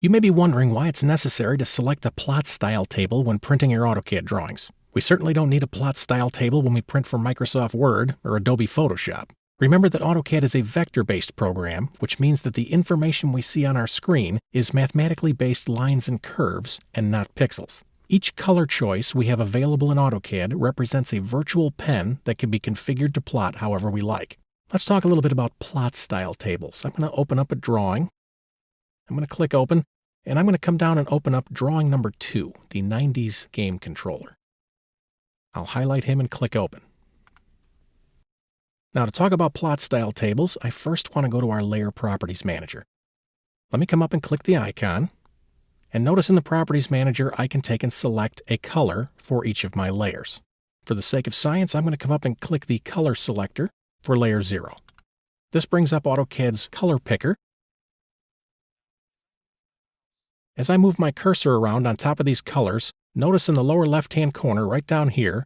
You may be wondering why it's necessary to select a plot style table when printing your AutoCAD drawings. We certainly don't need a plot style table when we print for Microsoft Word or Adobe Photoshop. Remember that AutoCAD is a vector-based program, which means that the information we see on our screen is mathematically based lines and curves and not pixels. Each color choice we have available in AutoCAD represents a virtual pen that can be configured to plot however we like. Let's talk a little bit about plot style tables. I'm going to open up a drawing. I'm going to click open, and I'm going to come down and open up drawing number 2, the 90s game controller. I'll highlight him and click open. Now to talk about plot style tables, I first want to go to our Layer Properties Manager. Let me come up and click the icon, and notice in the Properties Manager I can take and select a color for each of my layers. For the sake of science, I'm going to come up and click the Color selector for Layer 0. This brings up AutoCAD's Color Picker. As I move my cursor around on top of these colors, notice in the lower left-hand corner right down here,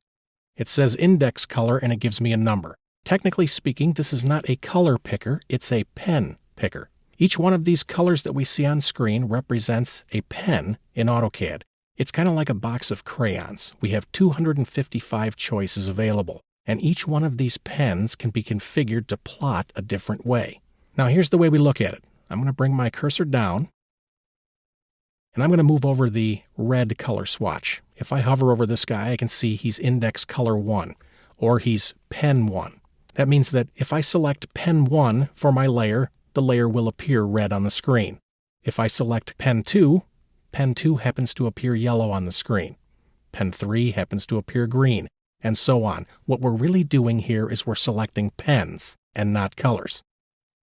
it says Index Color and it gives me a number. Technically speaking, this is not a color picker, it's a pen picker. Each one of these colors that we see on screen represents a pen in AutoCAD. It's kind of like a box of crayons. We have 255 choices available, and each one of these pens can be configured to plot a different way. Now here's the way we look at it. I'm going to bring my cursor down, and I'm going to move over the red color swatch. If I hover over this guy, I can see he's Index Color 1, or he's Pen 1. That means that if I select Pen 1 for my layer, the layer will appear red on the screen. If I select Pen 2 happens to appear yellow on the screen. Pen 3 happens to appear green, and so on. What we're really doing here is we're selecting pens and not colors.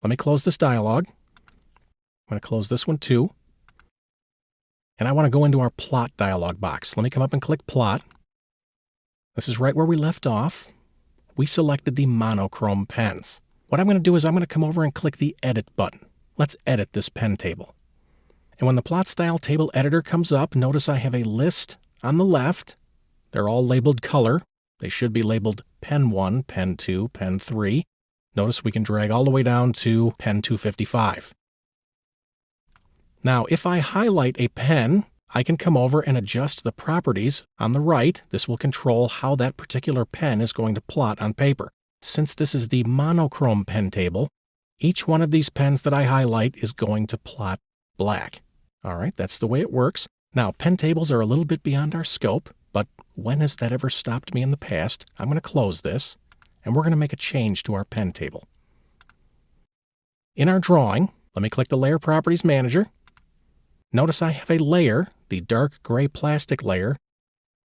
Let me close this dialog. I'm going to close this one too. And I want to go into our Plot dialog box. Let me come up and click Plot. This is right where we left off. We selected the monochrome pens. What I'm going to do is I'm going to come over and click the Edit button. Let's edit this pen table. And when the Plot Style Table Editor comes up, notice I have a list on the left. They're all labeled color. They should be labeled Pen 1, Pen 2, Pen 3. Notice we can drag all the way down to Pen 255. Now, if I highlight a pen, I can come over and adjust the properties on the right. This will control how that particular pen is going to plot on paper. Since this is the monochrome pen table, each one of these pens that I highlight is going to plot black. All right, that's the way it works. Now, pen tables are a little bit beyond our scope, but when has that ever stopped me in the past? I'm going to close this, and we're going to make a change to our pen table. In our drawing, let me click the Layer Properties Manager. Notice I have a layer, the dark gray plastic layer,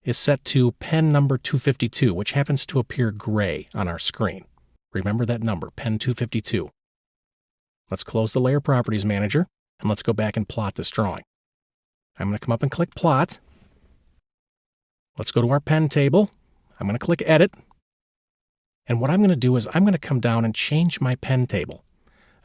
is set to pen number 252, which happens to appear gray on our screen. Remember that number, pen 252. Let's close the Layer Properties Manager, and let's go back and plot this drawing. I'm going to come up and click Plot. Let's go to our pen table. I'm going to click Edit. And what I'm going to do is I'm going to come down and change my pen table.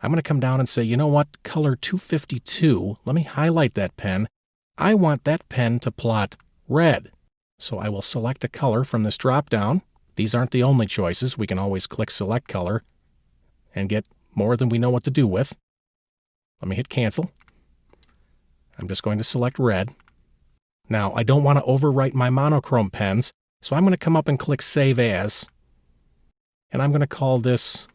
I'm going to come down and say, you know what, color 252, let me highlight that pen. I want that pen to plot red. So I will select a color from this drop-down. These aren't the only choices. We can always click Select Color and get more than we know what to do with. Let me hit Cancel. I'm just going to select red. Now, I don't want to overwrite my monochrome pens, so I'm going to come up and click Save As. And I'm going to call this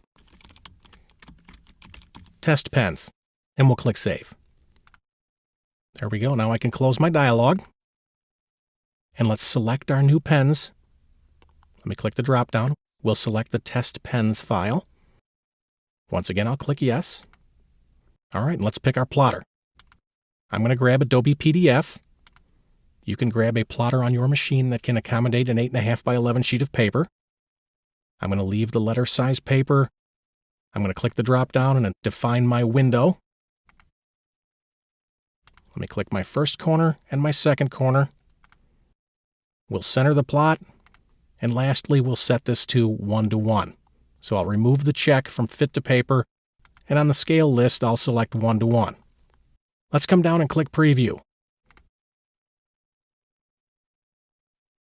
Test Pens, and we'll click Save. There we go. Now I can close my dialog, and let's select our new pens. Let me click the drop-down. We'll select the Test Pens file. Once again, I'll click Yes. All right, let's pick our plotter. I'm going to grab Adobe PDF. You can grab a plotter on your machine that can accommodate an 8.5 by 11 sheet of paper. I'm going to leave the letter size paper. I'm going to click the drop-down and define my window. Let me click my first corner and my second corner. We'll center the plot. And lastly, we'll set this to 1 to 1. So I'll remove the check from Fit to Paper, and on the scale list, I'll select 1 to 1. Let's come down and click Preview.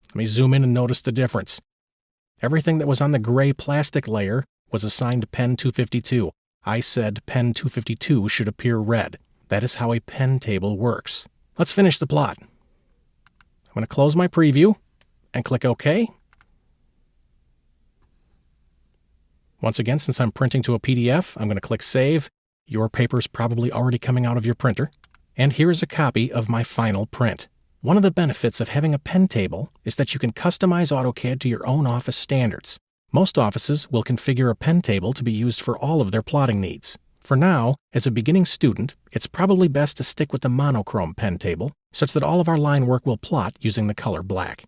Let me zoom in and notice the difference. Everything that was on the gray plastic layer was assigned pen 252. I said pen 252 should appear red. That is how a pen table works. Let's finish the plot. I'm going to close my preview and click OK. Once again, since I'm printing to a PDF, I'm going to click Save. Your paper's probably already coming out of your printer. And here is a copy of my final print. One of the benefits of having a pen table is that you can customize AutoCAD to your own office standards. Most offices will configure a pen table to be used for all of their plotting needs. For now, as a beginning student, it's probably best to stick with the monochrome pen table, such that all of our line work will plot using the color black.